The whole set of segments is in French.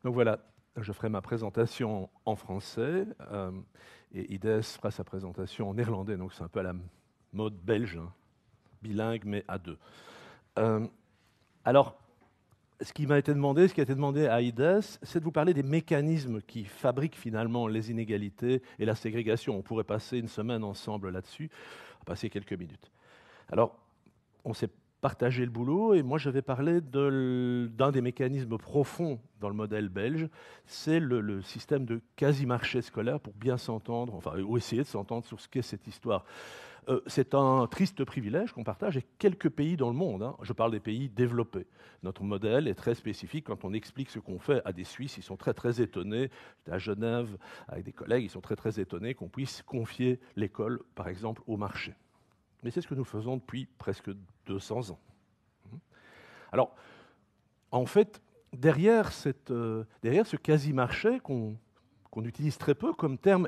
Donc voilà, je ferai ma présentation en français et Ides fera sa présentation en néerlandais, donc c'est un peu à la mode belge, hein, bilingue mais à deux. Alors, ce qui a été demandé à Ides, c'est de vous parler des mécanismes qui fabriquent finalement les inégalités et la ségrégation. On pourrait passer une semaine ensemble là-dessus, on va passer quelques minutes. Alors, on s'est partagé le boulot et moi je vais parler d'un des mécanismes profonds dans le modèle belge, c'est le système de quasi-marché scolaire pour bien s'entendre, enfin, ou essayer de s'entendre sur ce qu'est cette histoire. C'est un triste privilège qu'on partage avec quelques pays dans le monde, hein. Je parle des pays développés. Notre modèle est très spécifique. Quand on explique ce qu'on fait à des Suisses, ils sont très très étonnés. J'étais à Genève avec des collègues, ils sont très très étonnés qu'on puisse confier l'école, par exemple, au marché. Mais c'est ce que nous faisons depuis presque 200 ans. Alors, en fait, derrière ce quasi-marché qu'on utilise très peu comme terme,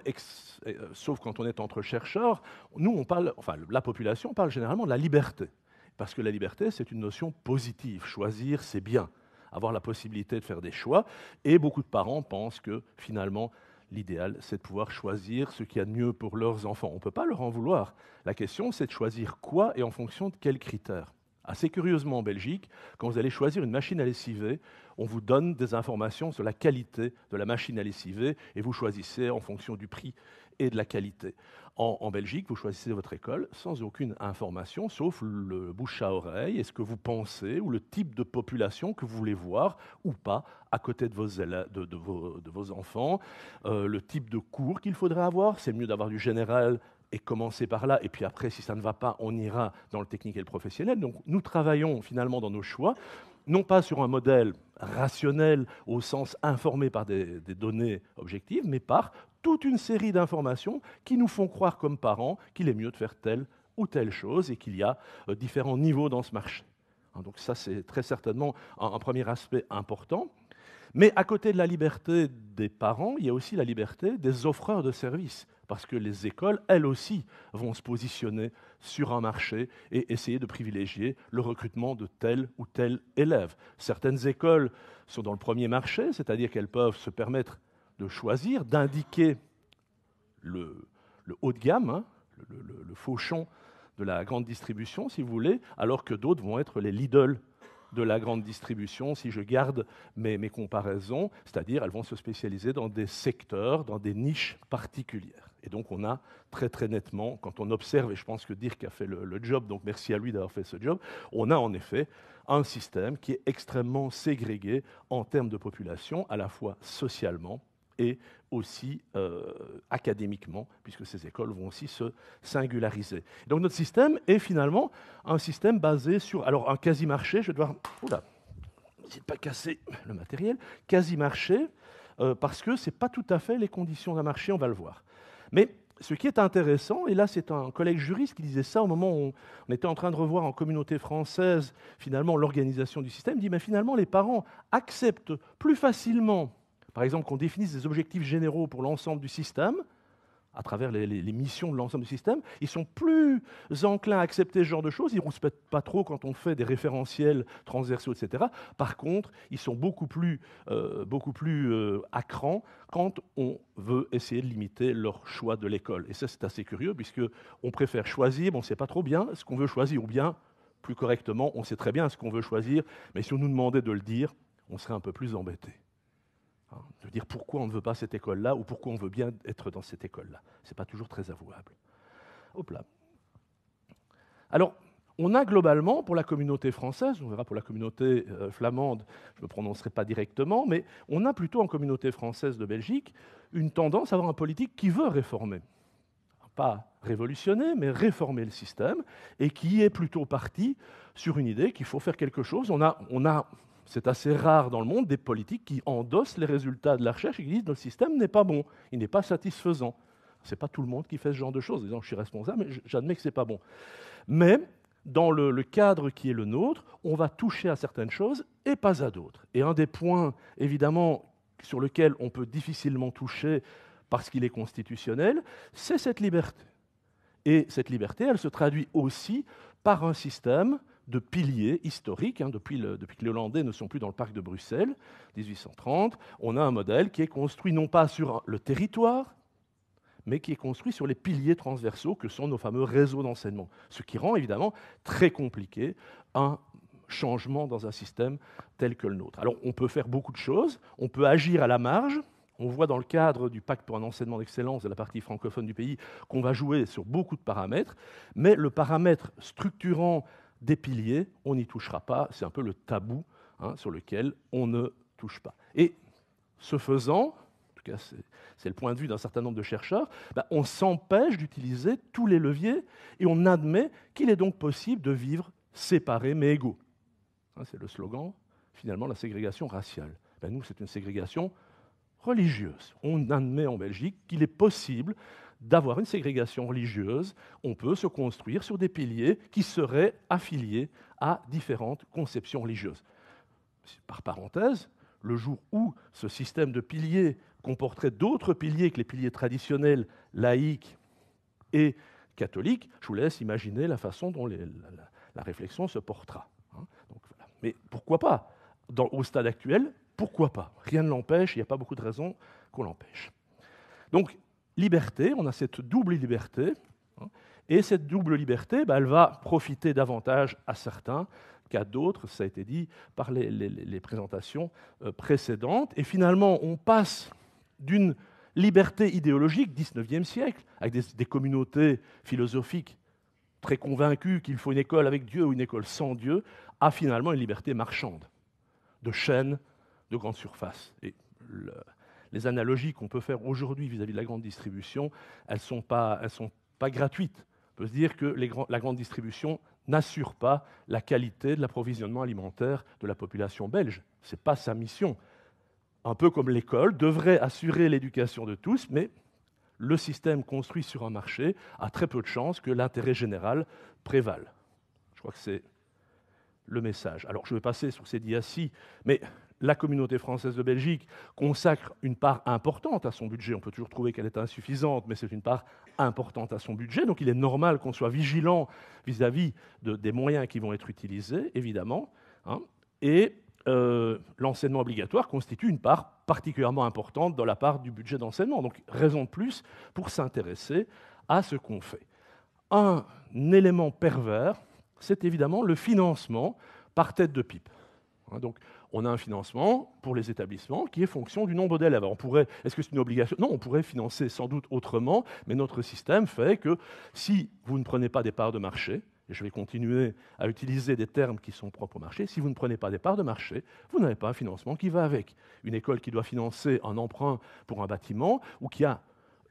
sauf quand on est entre chercheurs, nous, on parle, enfin, la population parle généralement de la liberté. Parce que la liberté, c'est une notion positive. Choisir, c'est bien. Avoir la possibilité de faire des choix. Et beaucoup de parents pensent que, finalement, l'idéal, c'est de pouvoir choisir ce qu'il y a de mieux pour leurs enfants. On ne peut pas leur en vouloir. La question, c'est de choisir quoi et en fonction de quels critères. Assez curieusement, en Belgique, quand vous allez choisir une machine à lessiver, on vous donne des informations sur la qualité de la machine à lessiver et vous choisissez en fonction du prix et de la qualité. En Belgique, vous choisissez votre école sans aucune information, sauf le bouche à oreille et ce que vous pensez ou le type de population que vous voulez voir ou pas à côté de vos enfants, le type de cours qu'il faudrait avoir. C'est mieux d'avoir du général et commencer par là, et puis après, si ça ne va pas, on ira dans le technique et le professionnel. Donc nous travaillons finalement dans nos choix, non pas sur un modèle rationnel au sens informé par des données objectives, mais par toute une série d'informations qui nous font croire comme parents qu'il est mieux de faire telle ou telle chose et qu'il y a différents niveaux dans ce marché. Donc ça, c'est très certainement un premier aspect important. Mais à côté de la liberté des parents, il y a aussi la liberté des offreurs de services, parce que les écoles, elles aussi, vont se positionner sur un marché et essayer de privilégier le recrutement de tel ou tel élève. Certaines écoles sont dans le premier marché, c'est-à-dire qu'elles peuvent se permettre de choisir, d'indiquer le haut de gamme, hein, le fauchon de la grande distribution, si vous voulez, alors que d'autres vont être les Lidl de la grande distribution, si je garde mes comparaisons, c'est-à-dire elles vont se spécialiser dans des secteurs, dans des niches particulières. Et donc on a très très nettement, quand on observe, et je pense que Dirk a fait le job, donc merci à lui d'avoir fait ce job, on a en effet un système qui est extrêmement ségrégué en termes de population, à la fois socialement et aussi académiquement, puisque ces écoles vont aussi se singulariser. Donc notre système est finalement un système basé sur, alors un quasi-marché, je vais devoir, oula, n'hésite pas à casser le matériel, quasi-marché, parce que ce n'est pas tout à fait les conditions d'un marché, on va le voir. Mais ce qui est intéressant, et là c'est un collègue juriste qui disait ça au moment où on était en train de revoir en communauté française finalement l'organisation du système, il dit mais finalement les parents acceptent plus facilement, par exemple qu'on définisse des objectifs généraux pour l'ensemble du système, à travers les missions de l'ensemble du système, ils sont plus enclins à accepter ce genre de choses, ils ne rouspètent pas trop quand on fait des référentiels transversaux, etc. Par contre, ils sont beaucoup plus à cran quand on veut essayer de limiter leur choix de l'école. Et ça, c'est assez curieux, puisqu'on préfère choisir, mais on ne sait pas trop bien ce qu'on veut choisir, ou bien, plus correctement, on sait très bien ce qu'on veut choisir, mais si on nous demandait de le dire, on serait un peu plus embêté. De dire pourquoi on ne veut pas cette école-là ou pourquoi on veut bien être dans cette école-là. Ce n'est pas toujours très avouable. Hop là. Alors, on a globalement, pour la communauté française, on verra pour la communauté flamande, je ne me prononcerai pas directement, mais on a plutôt en communauté française de Belgique une tendance à avoir un politique qui veut réformer. Pas révolutionner, mais réformer le système, et qui est plutôt parti sur une idée qu'il faut faire quelque chose. On a c'est assez rare dans le monde, des politiques qui endossent les résultats de la recherche et qui disent que notre système n'est pas bon, il n'est pas satisfaisant. Ce n'est pas tout le monde qui fait ce genre de choses, disant je suis responsable, mais j'admets que ce n'est pas bon. Mais dans le cadre qui est le nôtre, on va toucher à certaines choses et pas à d'autres. Et un des points, évidemment, sur lequel on peut difficilement toucher parce qu'il est constitutionnel, c'est cette liberté. Et cette liberté, elle se traduit aussi par un système de piliers historiques, depuis que les Hollandais ne sont plus dans le parc de Bruxelles, 1830, on a un modèle qui est construit non pas sur le territoire, mais qui est construit sur les piliers transversaux que sont nos fameux réseaux d'enseignement, ce qui rend évidemment très compliqué un changement dans un système tel que le nôtre. Alors on peut faire beaucoup de choses, on peut agir à la marge. On voit dans le cadre du pacte pour un enseignement d'excellence de la partie francophone du pays qu'on va jouer sur beaucoup de paramètres, mais le paramètre structurant des piliers, on n'y touchera pas, c'est un peu le tabou sur lequel on ne touche pas. Et ce faisant, en tout cas c'est le point de vue d'un certain nombre de chercheurs, on s'empêche d'utiliser tous les leviers et on admet qu'il est donc possible de vivre séparés mais égaux. C'est le slogan, finalement, la ségrégation raciale. Nous, c'est une ségrégation religieuse. On admet en Belgique qu'il est possible d'avoir une ségrégation religieuse. On peut se construire sur des piliers qui seraient affiliés à différentes conceptions religieuses. Par parenthèse, le jour où ce système de piliers comporterait d'autres piliers que les piliers traditionnels, laïques et catholiques, je vous laisse imaginer la façon dont la réflexion se portera. Donc, voilà. Mais pourquoi pas? Au stade actuel, pourquoi pas? Rien ne l'empêche, il n'y a pas beaucoup de raisons qu'on l'empêche. Donc, liberté, on a cette double liberté, et cette double liberté, elle va profiter davantage à certains qu'à d'autres, ça a été dit par les présentations précédentes, et finalement, on passe d'une liberté idéologique, 19e siècle, avec des communautés philosophiques très convaincues qu'il faut une école avec Dieu ou une école sans Dieu, à finalement une liberté marchande, de chaînes, de grande surface. Et les analogies qu'on peut faire aujourd'hui vis-à-vis de la grande distribution, elles ne sont pas gratuites. On peut se dire que la grande distribution n'assure pas la qualité de l'approvisionnement alimentaire de la population belge. Ce n'est pas sa mission. Un peu comme l'école devrait assurer l'éducation de tous, mais le système construit sur un marché a très peu de chances que l'intérêt général prévale. Je crois que c'est le message. Alors, je vais passer sur ces diacis, mais la communauté française de Belgique consacre une part importante à son budget. On peut toujours trouver qu'elle est insuffisante, mais c'est une part importante à son budget. Donc il est normal qu'on soit vigilant vis-à-vis des moyens qui vont être utilisés, évidemment. Et l'enseignement obligatoire constitue une part particulièrement importante dans la part du budget d'enseignement. Donc raison de plus pour s'intéresser à ce qu'on fait. Un élément pervers, c'est évidemment le financement par tête de pipe. Donc, on a un financement pour les établissements qui est fonction du nombre d'élèves. Est-ce que c'est une obligation? Non, on pourrait financer sans doute autrement, mais notre système fait que si vous ne prenez pas des parts de marché, et je vais continuer à utiliser des termes qui sont propres au marché, si vous ne prenez pas des parts de marché, vous n'avez pas un financement qui va avec. Une école qui doit financer un emprunt pour un bâtiment ou qui a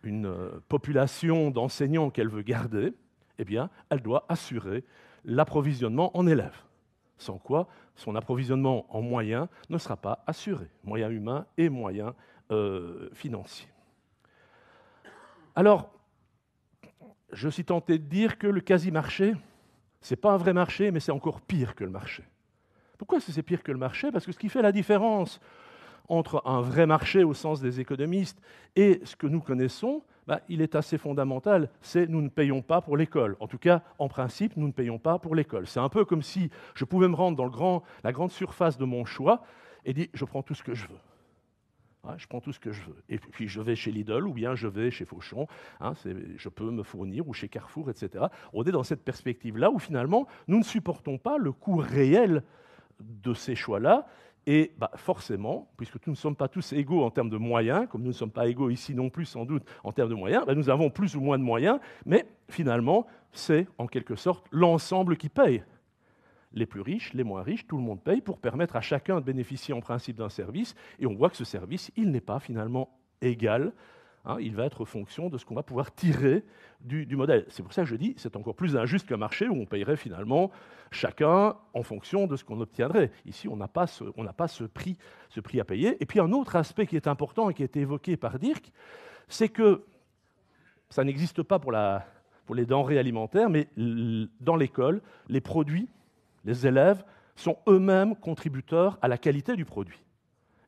une population d'enseignants qu'elle veut garder, eh bien, elle doit assurer l'approvisionnement en élèves. Sans quoi, son approvisionnement en moyens ne sera pas assuré, moyens humains et moyens financiers. Alors, je suis tenté de dire que le quasi-marché, ce n'est pas un vrai marché, mais c'est encore pire que le marché. Pourquoi est-ce que c'est pire que le marché? Parce que ce qui fait la différence entre un vrai marché au sens des économistes et ce que nous connaissons, il est assez fondamental, c'est nous ne payons pas pour l'école. En tout cas, en principe, nous ne payons pas pour l'école. C'est un peu comme si je pouvais me rendre dans la grande surface de mon choix et dire je prends tout ce que je veux. Je prends tout ce que je veux. Et puis je vais chez Lidl ou bien je vais chez Fauchon, je peux me fournir, ou chez Carrefour, etc. On est dans cette perspective-là où finalement, nous ne supportons pas le coût réel de ces choix-là. Et forcément, puisque nous ne sommes pas tous égaux en termes de moyens, comme nous ne sommes pas égaux ici non plus sans doute en termes de moyens, nous avons plus ou moins de moyens, mais finalement, c'est en quelque sorte l'ensemble qui paye. Les plus riches, les moins riches, tout le monde paye pour permettre à chacun de bénéficier en principe d'un service, et on voit que ce service, il n'est pas finalement égal. Il va être fonction de ce qu'on va pouvoir tirer du modèle. C'est pour ça que je dis c'est encore plus injuste qu'un marché où on payerait finalement chacun en fonction de ce qu'on obtiendrait. Ici, on n'a pas ce prix à payer. Et puis un autre aspect qui est important et qui a été évoqué par Dirk, c'est que ça n'existe pas pour les denrées alimentaires, mais dans l'école, les produits, les élèves sont eux-mêmes contributeurs à la qualité du produit.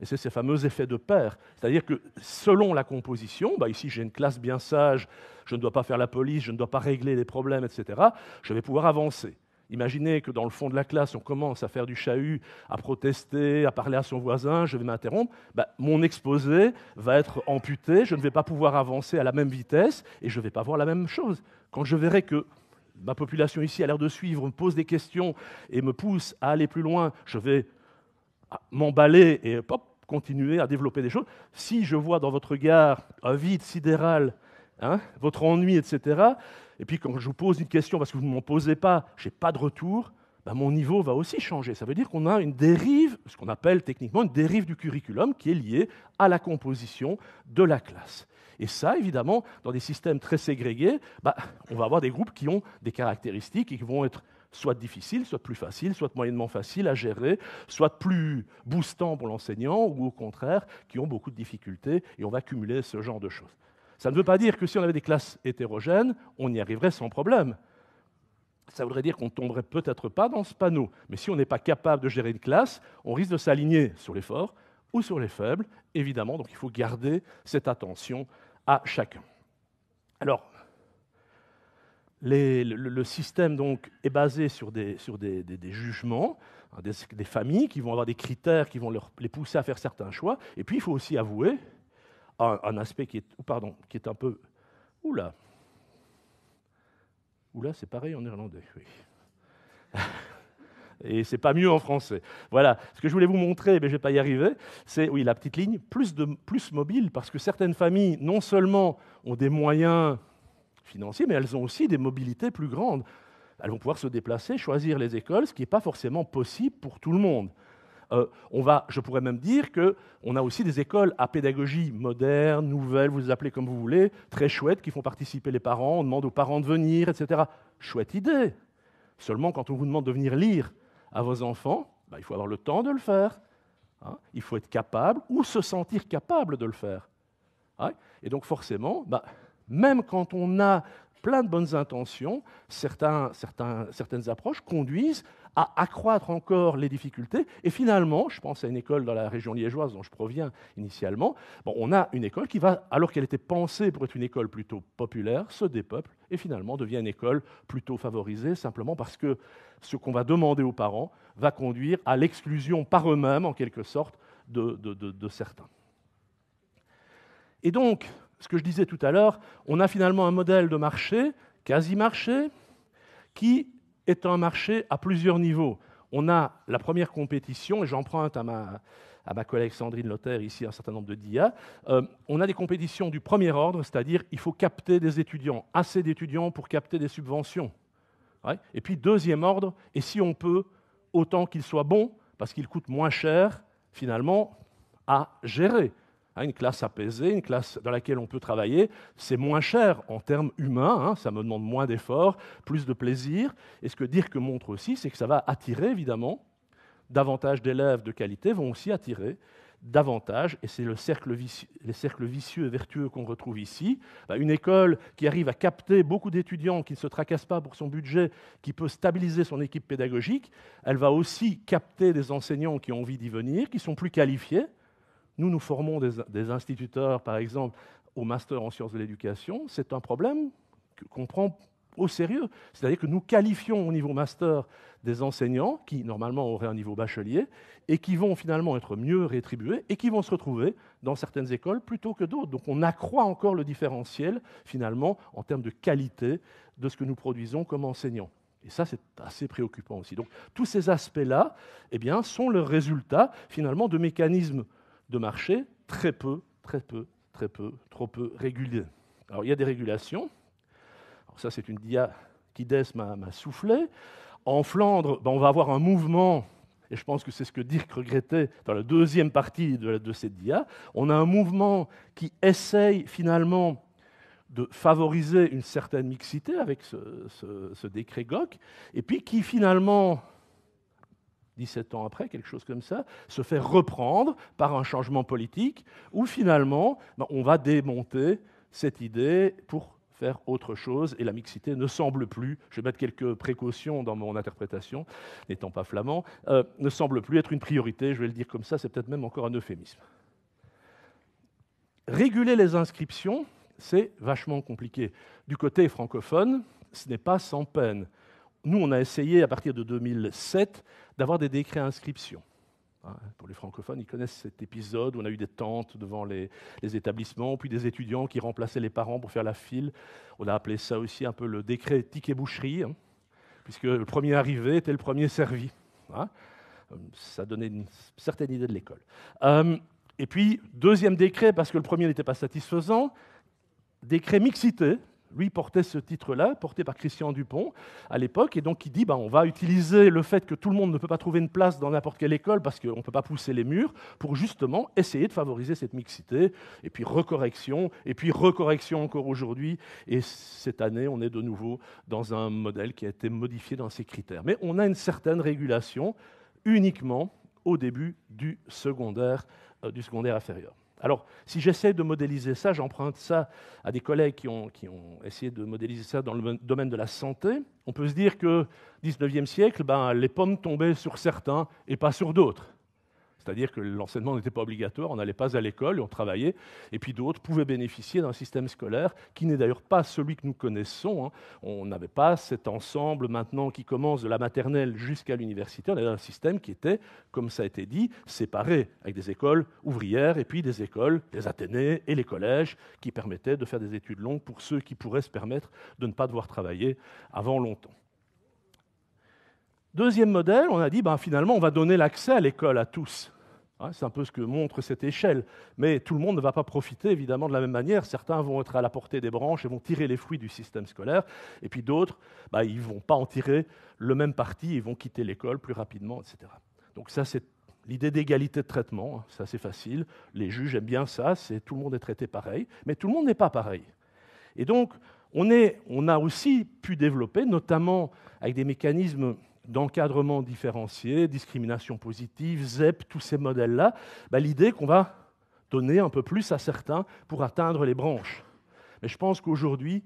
Et c'est ces fameux effets de pair. C'est-à-dire que selon la composition, ici j'ai une classe bien sage, je ne dois pas faire la police, je ne dois pas régler les problèmes, etc., je vais pouvoir avancer. Imaginez que dans le fond de la classe, on commence à faire du chahut, à protester, à parler à son voisin, je vais m'interrompre, mon exposé va être amputé, je ne vais pas pouvoir avancer à la même vitesse et je ne vais pas voir la même chose. Quand je verrai que ma population ici a l'air de suivre, me pose des questions et me pousse à aller plus loin, je vais m'emballer et continuer à développer des choses. Si je vois dans votre regard un vide sidéral, votre ennui, etc., et puis quand je vous pose une question parce que vous ne m'en posez pas, je n'ai pas de retour, mon niveau va aussi changer. Ça veut dire qu'on a une dérive, ce qu'on appelle techniquement une dérive du curriculum qui est liée à la composition de la classe. Et ça, évidemment, dans des systèmes très ségrégés, on va avoir des groupes qui ont des caractéristiques et qui vont être soit difficiles, soit plus faciles, soit moyennement faciles à gérer, soit plus boostants pour l'enseignant, ou au contraire, qui ont beaucoup de difficultés, et on va cumuler ce genre de choses. Ça ne veut pas dire que si on avait des classes hétérogènes, on y arriverait sans problème. Ça voudrait dire qu'on ne tomberait peut-être pas dans ce panneau. Mais si on n'est pas capable de gérer une classe, on risque de s'aligner sur les forts ou sur les faibles, évidemment. Donc il faut garder cette attention à chacun. Alors, le système donc, est basé sur des jugements, des familles qui vont avoir des critères qui vont les pousser à faire certains choix. Et puis il faut aussi avouer un aspect qui est un peu... Oula, c'est pareil en néerlandais, oui. Et c'est pas mieux en français. Voilà, ce que je voulais vous montrer, mais je ne vais pas y arriver, c'est la petite ligne, plus mobile, parce que certaines familles, non seulement ont des moyens financiers, mais elles ont aussi des mobilités plus grandes. Elles vont pouvoir se déplacer, choisir les écoles, ce qui n'est pas forcément possible pour tout le monde. Je pourrais même dire qu'on a aussi des écoles à pédagogie moderne, nouvelle, vous les appelez comme vous voulez, très chouettes, qui font participer les parents, on demande aux parents de venir, etc. Chouette idée. Seulement, quand on vous demande de venir lire à vos enfants, il faut avoir le temps de le faire. Il faut être capable ou se sentir capable de le faire. Et donc forcément, même quand on a plein de bonnes intentions, certaines approches conduisent à accroître encore les difficultés. Et finalement, je pense à une école dans la région liégeoise dont je proviens initialement, on a une école qui va, alors qu'elle était pensée pour être une école plutôt populaire, se dépeuple et finalement devient une école plutôt favorisée, simplement parce que ce qu'on va demander aux parents va conduire à l'exclusion par eux-mêmes, en quelque sorte, de certains. Et donc, ce que je disais tout à l'heure, on a finalement un modèle de marché, quasi-marché, qui est un marché à plusieurs niveaux. On a la première compétition, et j'emprunte à ma collègue Sandrine Lothaire ici un certain nombre de DIA, on a des compétitions du premier ordre, c'est-à-dire il faut capter des étudiants, assez d'étudiants pour capter des subventions. Et puis deuxième ordre, et si on peut, autant qu'il soit bon, parce qu'il coûte moins cher, finalement, à gérer. Une classe apaisée, une classe dans laquelle on peut travailler, c'est moins cher en termes humains, ça me demande moins d'efforts, plus de plaisir. Et ce que Dirk montre aussi, c'est que ça va attirer, évidemment, davantage d'élèves de qualité vont aussi attirer davantage, et c'est les cercles vicieux et vertueux qu'on retrouve ici. Une école qui arrive à capter beaucoup d'étudiants, qui ne se tracasse pas pour son budget, qui peut stabiliser son équipe pédagogique, elle va aussi capter des enseignants qui ont envie d'y venir, qui sont plus qualifiés. Nous formons des instituteurs, par exemple, au master en sciences de l'éducation. C'est un problème qu'on prend au sérieux. C'est-à-dire que nous qualifions au niveau master des enseignants qui, normalement, auraient un niveau bachelier et qui vont finalement être mieux rétribués et qui vont se retrouver dans certaines écoles plutôt que d'autres. Donc on accroît encore le différentiel, finalement, en termes de qualité de ce que nous produisons comme enseignants. Et ça, c'est assez préoccupant aussi. Donc tous ces aspects-là, sont le résultat, finalement, de mécanismes de marché trop peu régulés. Alors, il y a des régulations. Alors, ça, c'est une dia qu'Ides m'a soufflé. En Flandre, on va avoir un mouvement, et je pense que c'est ce que Dirk regrettait dans la deuxième partie de cette dia. On a un mouvement qui essaye finalement de favoriser une certaine mixité avec ce décret GOC, et puis qui finalement, 17 ans après, quelque chose comme ça, se fait reprendre par un changement politique où finalement on va démonter cette idée pour faire autre chose et la mixité ne semble plus, je vais mettre quelques précautions dans mon interprétation, n'étant pas flamand, ne semble plus être une priorité, je vais le dire comme ça, c'est peut-être même encore un euphémisme. Réguler les inscriptions, c'est vachement compliqué. Du côté francophone, ce n'est pas sans peine. nous, on a essayé, à partir de 2007, d'avoir des décrets d'inscription. Pour les francophones, ils connaissent cet épisode où on a eu des tentes devant les établissements, puis des étudiants qui remplaçaient les parents pour faire la file. On a appelé ça aussi un peu le décret ticket boucherie, puisque le premier arrivé était le premier servi. Ça donnait une certaine idée de l'école. Et puis, deuxième décret, parce que le premier n'était pas satisfaisant, décret mixité. Lui portait ce titre-là, porté par Christian Dupont à l'époque, et donc il dit on va utiliser le fait que tout le monde ne peut pas trouver une place dans n'importe quelle école parce qu'on ne peut pas pousser les murs, pour justement essayer de favoriser cette mixité, et puis recorrection encore aujourd'hui, et cette année on est de nouveau dans un modèle qui a été modifié dans ses critères. Mais on a une certaine régulation uniquement au début du secondaire inférieur. Alors, si j'essaie de modéliser ça, j'emprunte ça à des collègues qui ont essayé de modéliser ça dans le domaine de la santé. On peut se dire que, 19e siècle, les pommes tombaient sur certains et pas sur d'autres. C'est-à-dire que l'enseignement n'était pas obligatoire, on n'allait pas à l'école et on travaillait, et puis d'autres pouvaient bénéficier d'un système scolaire qui n'est d'ailleurs pas celui que nous connaissons. On n'avait pas cet ensemble maintenant qui commence de la maternelle jusqu'à l'université, on avait un système qui était, comme ça a été dit, séparé, avec des écoles ouvrières et puis des écoles, les athénées et les collèges, qui permettaient de faire des études longues pour ceux qui pourraient se permettre de ne pas devoir travailler avant longtemps. Deuxième modèle, on a dit finalement on va donner l'accès à l'école à tous. C'est un peu ce que montre cette échelle. Mais tout le monde ne va pas profiter évidemment de la même manière. Certains vont être à la portée des branches et vont tirer les fruits du système scolaire. Et puis d'autres, ils ne vont pas en tirer le même parti, ils vont quitter l'école plus rapidement, etc. Donc ça, c'est l'idée d'égalité de traitement. C'est assez facile. Les juges aiment bien ça, tout le monde est traité pareil. Mais tout le monde n'est pas pareil. Et donc, on a aussi pu développer, notamment avec des mécanismes d'encadrement différencié, discrimination positive, ZEP, tous ces modèles-là, l'idée qu'on va donner un peu plus à certains pour atteindre les branches. Mais je pense qu'aujourd'hui,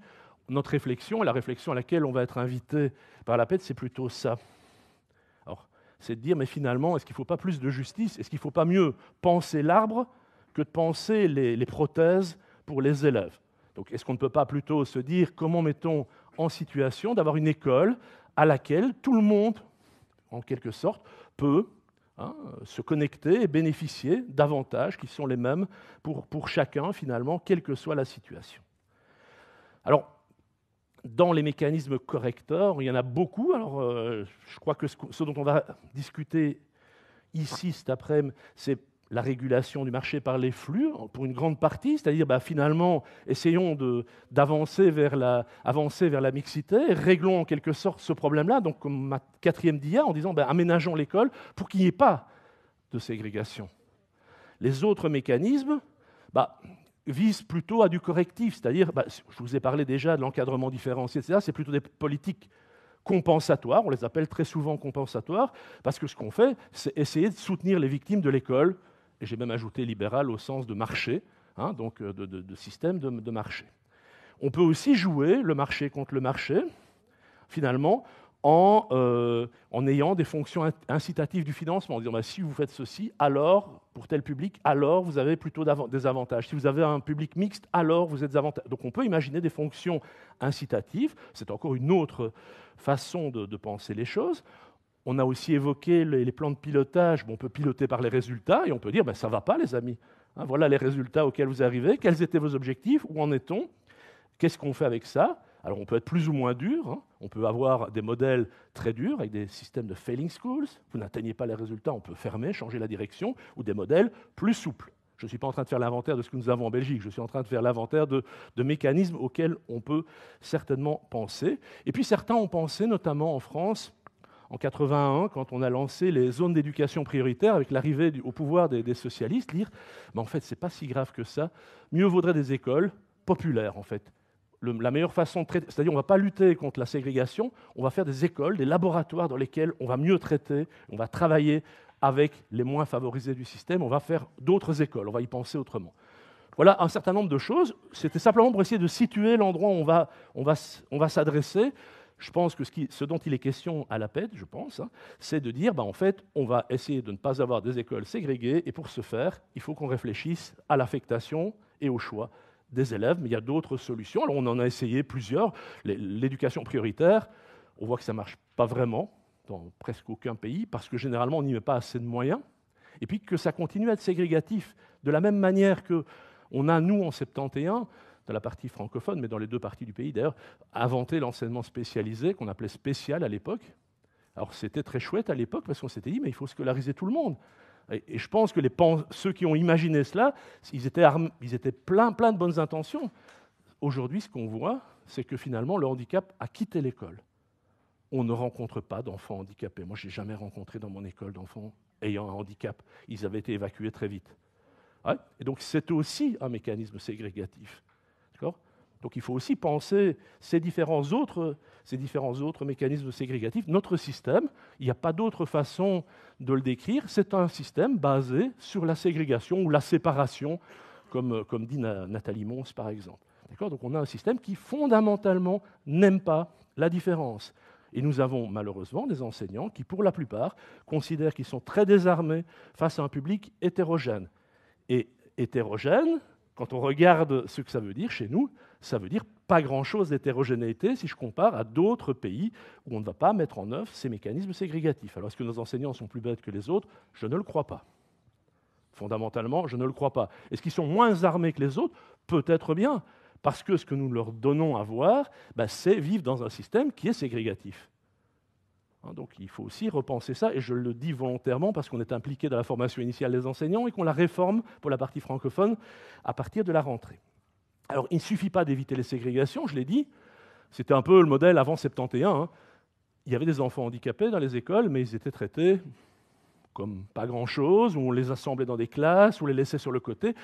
notre réflexion, et la réflexion à laquelle on va être invité par l'APED, c'est plutôt ça. Alors, c'est de dire, mais finalement, est-ce qu'il ne faut pas plus de justice? Est-ce qu'il ne faut pas mieux penser l'arbre que de penser les prothèses pour les élèves? Donc, est-ce qu'on ne peut pas plutôt se dire, comment mettons en situation d'avoir une école à laquelle tout le monde, en quelque sorte, peut se connecter et bénéficier d'avantages qui sont les mêmes pour chacun, finalement, quelle que soit la situation. Alors, dans les mécanismes correcteurs, il y en a beaucoup. Alors, je crois que ce dont on va discuter ici cet après-midi, c'est la régulation du marché par les flux, pour une grande partie, c'est-à-dire finalement, essayons d'avancer vers la mixité, réglons en quelque sorte ce problème-là, donc comme ma quatrième dia, en disant aménageons l'école pour qu'il n'y ait pas de ségrégation. Les autres mécanismes visent plutôt à du correctif, c'est-à-dire, je vous ai parlé déjà de l'encadrement différencié, etc., c'est plutôt des politiques compensatoires, on les appelle très souvent compensatoires, parce que ce qu'on fait, c'est essayer de soutenir les victimes de l'école, et j'ai même ajouté libéral au sens de marché, donc de système de marché. On peut aussi jouer le marché contre le marché, finalement, en ayant des fonctions incitatives du financement, en disant si vous faites ceci, alors, pour tel public, alors vous avez plutôt des avantages. Si vous avez un public mixte, alors vous êtes avantageux. Donc on peut imaginer des fonctions incitatives, c'est encore une autre façon de penser les choses. On a aussi évoqué les plans de pilotage. On peut piloter par les résultats et on peut dire ça ne va pas, les amis. Voilà les résultats auxquels vous arrivez. Quels étaient vos objectifs? Où en est-on? Qu'est-ce qu'on fait avec ça? Alors, on peut être plus ou moins dur. On peut avoir des modèles très durs avec des systèmes de failing schools. Vous n'atteignez pas les résultats, on peut fermer, changer la direction, ou des modèles plus souples. Je ne suis pas en train de faire l'inventaire de ce que nous avons en Belgique. Je suis en train de faire l'inventaire de mécanismes auxquels on peut certainement penser. Et puis, certains ont pensé, notamment en France, en 81, quand on a lancé les zones d'éducation prioritaire avec l'arrivée au pouvoir des socialistes, dire en fait, ce n'est pas si grave que ça. Mieux vaudrait des écoles populaires, en fait. La meilleure façon de traiter, c'est-à-dire on ne va pas lutter contre la ségrégation, on va faire des écoles, des laboratoires dans lesquels on va mieux traiter, on va travailler avec les moins favorisés du système, on va faire d'autres écoles, on va y penser autrement. Voilà un certain nombre de choses. C'était simplement pour essayer de situer l'endroit où on va s'adresser. Je pense que ce dont il est question à l'APED, c'est de dire, en fait, on va essayer de ne pas avoir des écoles ségrégées, et pour ce faire, il faut qu'on réfléchisse à l'affectation et au choix des élèves, mais il y a d'autres solutions. Alors, on en a essayé plusieurs. L'éducation prioritaire, on voit que ça marche Pas vraiment, dans presque aucun pays, parce que généralement on n'y met pas assez de moyens, et puis que ça continue à être ségrégatif. De la même manière qu'on a, nous, en 71, dans la partie francophone, mais dans les deux parties du pays d'ailleurs, inventé l'enseignement spécialisé, qu'on appelait spécial à l'époque. Alors c'était très chouette à l'époque, parce qu'on s'était dit, mais il faut scolariser tout le monde. Et je pense que ceux qui ont imaginé cela, ils étaient plein de bonnes intentions. Aujourd'hui, ce qu'on voit, c'est que finalement, le handicap a quitté l'école. On ne rencontre pas d'enfants handicapés. Moi, je n'ai jamais rencontré dans mon école d'enfants ayant un handicap. Ils avaient été évacués très vite. Ouais. Et donc, c'est aussi un mécanisme ségrégatif. Donc, il faut aussi penser ces différents autres mécanismes ségrégatifs. Notre système, il n'y a pas d'autre façon de le décrire, c'est un système basé sur la ségrégation ou la séparation, comme dit Nathalie Mons, par exemple. Donc, on a un système qui, fondamentalement, n'aime pas la différence. Et nous avons malheureusement des enseignants qui, pour la plupart, considèrent qu'ils sont très désarmés face à un public hétérogène. Et hétérogène, quand on regarde ce que ça veut dire chez nous, ça veut dire pas grand-chose d'hétérogénéité si je compare à d'autres pays où on ne va pas mettre en œuvre ces mécanismes ségrégatifs. Alors, est-ce que nos enseignants sont plus bêtes que les autres? Je ne le crois pas. Fondamentalement, je ne le crois pas. Est-ce qu'ils sont moins armés que les autres? Peut-être bien. Parce que ce que nous leur donnons à voir, c'est vivre dans un système qui est ségrégatif. Donc il faut aussi repenser ça, et je le dis volontairement parce qu'on est impliqué dans la formation initiale des enseignants et qu'on la réforme pour la partie francophone à partir de la rentrée. Alors il ne suffit pas d'éviter les ségrégations, je l'ai dit, c'était un peu le modèle avant 71. Il y avait des enfants handicapés dans les écoles, mais ils étaient traités comme pas grand-chose, ou on les assemblait dans des classes, ou on les laissait sur le côté.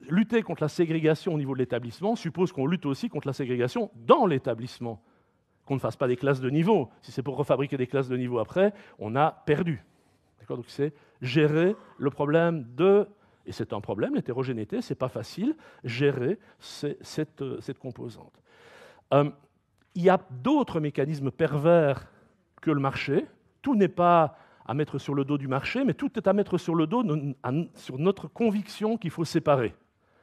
Lutter contre la ségrégation au niveau de l'établissement suppose qu'on lutte aussi contre la ségrégation dans l'établissement, qu'on ne fasse pas des classes de niveau. Si c'est pour refabriquer des classes de niveau après, on a perdu. Donc c'est gérer le problème et c'est un problème, l'hétérogénéité, c'est pas facile, gérer cette composante. Il y a d'autres mécanismes pervers que le marché. Tout n'est pas à mettre sur le dos du marché, mais tout est à mettre sur le dos, sur notre conviction qu'il faut séparer.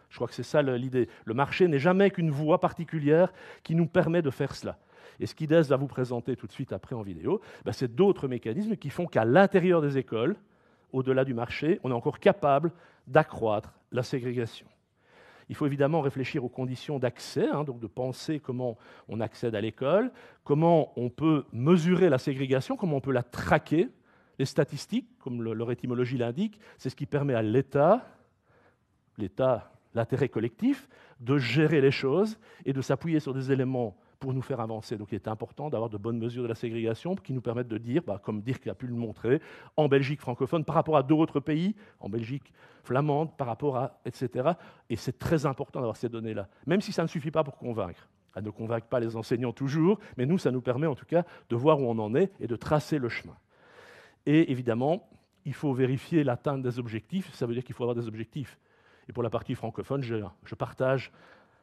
Je crois que c'est ça l'idée. Le marché n'est jamais qu'une voie particulière qui nous permet de faire cela. Et ce qu'IDES va vous présenter tout de suite après en vidéo, c'est d'autres mécanismes qui font qu'à l'intérieur des écoles, au-delà du marché, on est encore capable d'accroître la ségrégation. Il faut évidemment réfléchir aux conditions d'accès, donc de penser comment on accède à l'école, comment on peut mesurer la ségrégation, comment on peut la traquer. Les statistiques, comme leur étymologie l'indique, c'est ce qui permet à l'État, l'intérêt collectif, de gérer les choses et de s'appuyer sur des éléments pour nous faire avancer. Donc il est important d'avoir de bonnes mesures de la ségrégation qui nous permettent de dire, comme Dirk a pu le montrer, en Belgique francophone par rapport à d'autres pays, en Belgique flamande par rapport à, etc. Et c'est très important d'avoir ces données-là, même si ça ne suffit pas pour convaincre. Elle ne convainc pas les enseignants toujours, mais nous, ça nous permet en tout cas de voir où on en est et de tracer le chemin. Et évidemment, il faut vérifier l'atteinte des objectifs, ça veut dire qu'il faut avoir des objectifs. Et pour la partie francophone, je partage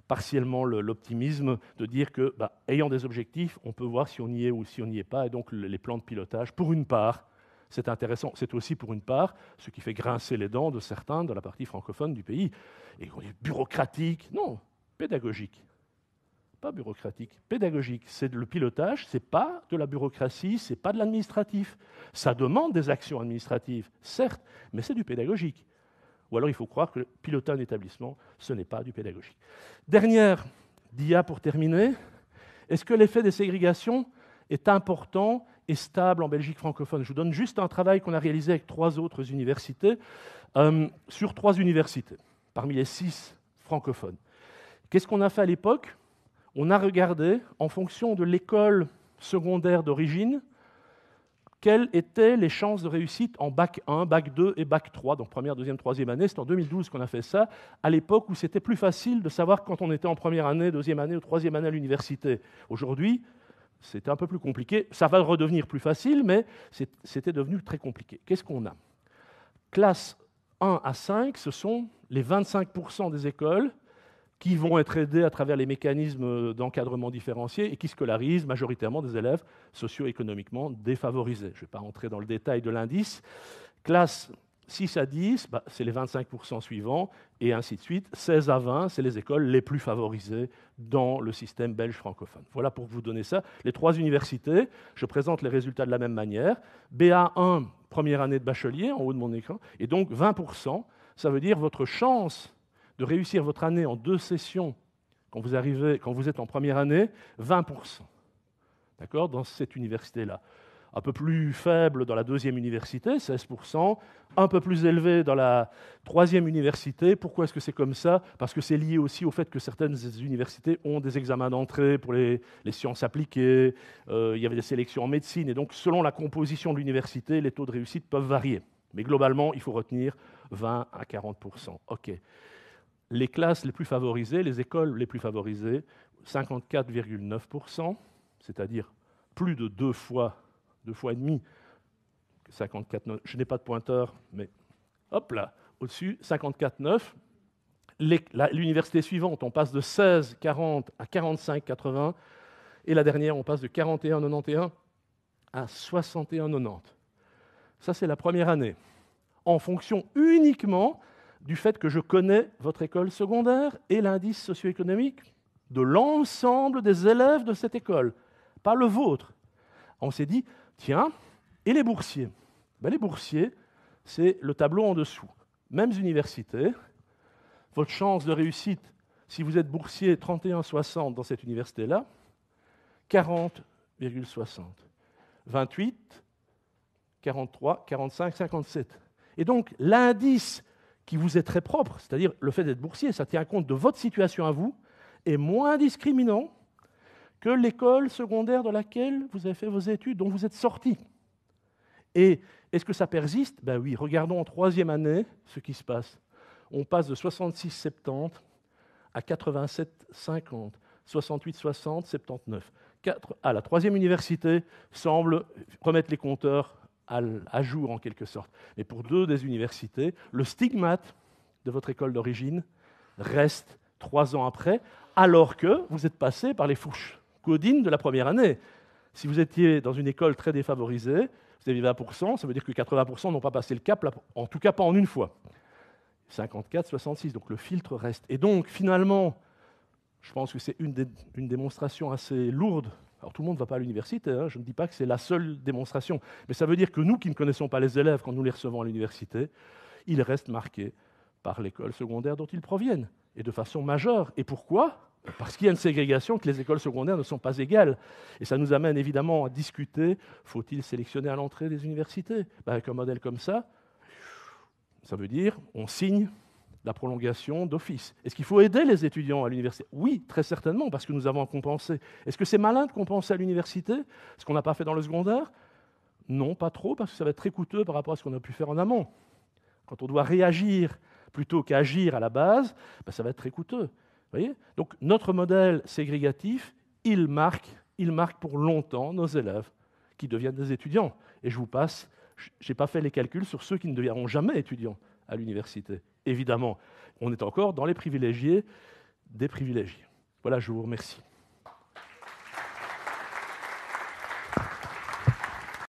partiellement l'optimisme de dire que, ayant des objectifs, on peut voir si on y est ou si on n'y est pas. Et donc, les plans de pilotage, pour une part, c'est intéressant. C'est aussi, pour une part, ce qui fait grincer les dents de certains dans la partie francophone du pays. Et on dit bureaucratique. Non, pédagogique. Pas bureaucratique, pédagogique. C'est le pilotage, ce n'est pas de la bureaucratie, ce n'est pas de l'administratif. Ça demande des actions administratives, certes, mais c'est du pédagogique. Ou alors il faut croire que piloter un établissement, ce n'est pas du pédagogique. Dernière dia pour terminer. Est-ce que l'effet des ségrégations est important et stable en Belgique francophone? Je vous donne juste un travail qu'on a réalisé avec 3 autres universités, sur 3 universités, parmi les 6 francophones. Qu'est-ce qu'on a fait à l'époque? On a regardé, en fonction de l'école secondaire d'origine, quelles étaient les chances de réussite en bac 1, bac 2 et bac 3, donc première, deuxième, troisième année. C'est en 2012 qu'on a fait ça, à l'époque où c'était plus facile de savoir quand on était en première année, deuxième année ou troisième année à l'université. Aujourd'hui, c'était un peu plus compliqué. Ça va redevenir plus facile, mais c'était devenu très compliqué. Qu'est-ce qu'on a? Classe 1 à 5, ce sont les 25% des écoles qui vont être aidés à travers les mécanismes d'encadrement différencié et qui scolarisent majoritairement des élèves socio-économiquement défavorisés. Je ne vais pas entrer dans le détail de l'indice. Classe 6 à 10, c'est les 25% suivants, et ainsi de suite. 16 à 20, c'est les écoles les plus favorisées dans le système belge francophone. Voilà pour vous donner ça. Les 3 universités, je présente les résultats de la même manière. BA1, première année de bachelier, en haut de mon écran, et donc 20%, ça veut dire votre chance de réussir votre année en 2 sessions quand vous êtes en première année, 20%. D'accord, dans cette université-là. Un peu plus faible dans la deuxième université, 16%, un peu plus élevé dans la troisième université. Pourquoi est-ce que c'est comme ça? Parce que c'est lié aussi au fait que certaines universités ont des examens d'entrée pour les sciences appliquées, il y avait des sélections en médecine, et donc selon la composition de l'université, les taux de réussite peuvent varier. Mais globalement, il faut retenir 20 à 40%. OK. Les classes les plus favorisées, les écoles les plus favorisées, 54,9%, c'est-à-dire plus de 2 fois et demi, 54,9. Je n'ai pas de pointeur, mais hop là, au-dessus, 54,9. L'université suivante, on passe de 16,40 à 45,80, et la dernière, on passe de 41,91 à 61,90. Ça, c'est la première année, en fonction uniquement du fait que je connais votre école secondaire et l'indice socio-économique de l'ensemble des élèves de cette école, pas le vôtre. On s'est dit, tiens, et les boursiers? Les boursiers, c'est le tableau en dessous. Mêmes universités, votre chance de réussite, si vous êtes boursier 31,60 dans cette université-là, 40,60. 28, 43, 45, 57. Et donc, l'indice qui vous est très propre, c'est-à-dire le fait d'être boursier, ça tient compte de votre situation à vous, est moins discriminant que l'école secondaire dans laquelle vous avez fait vos études, dont vous êtes sorti. Et est-ce que ça persiste? Ben oui, regardons en troisième année ce qui se passe. On passe de 66,70 à 87,50, 68,60, 79. La troisième université semble remettre les compteurs à jour en quelque sorte. Mais pour 2 des universités, le stigmate de votre école d'origine reste 3 ans après, alors que vous êtes passé par les fourches codines de la première année. Si vous étiez dans une école très défavorisée, vous avez 20%, ça veut dire que 80% n'ont pas passé le cap, en tout cas pas en une fois. 54, 66, donc le filtre reste. Et donc, finalement, je pense que c'est une démonstration assez lourde. Alors, tout le monde ne va pas à l'université, hein, je ne dis pas que c'est la seule démonstration, mais ça veut dire que nous qui ne connaissons pas les élèves quand nous les recevons à l'université, ils restent marqués par l'école secondaire dont ils proviennent, et de façon majeure. Et pourquoi? Parce qu'il y a une ségrégation, que les écoles secondaires ne sont pas égales. Et ça nous amène évidemment à discuter, faut-il sélectionner à l'entrée des universités? Avec un modèle comme ça veut dire on signe la prolongation d'office. Est-ce qu'il faut aider les étudiants à l'université? Oui, très certainement, parce que nous avons à compenser. Est-ce que c'est malin de compenser à l'université ce qu'on n'a pas fait dans le secondaire? Non, pas trop, parce que ça va être très coûteux par rapport à ce qu'on a pu faire en amont. Quand on doit réagir plutôt qu'agir à la base, ça va être très coûteux. Voyez? Donc notre modèle ségrégatif, il marque pour longtemps nos élèves qui deviennent des étudiants. Et je vous passe, je n'ai pas fait les calculs sur ceux qui ne deviendront jamais étudiants à l'université. Évidemment, on est encore dans les privilégiés des privilégiés. Voilà, je vous remercie.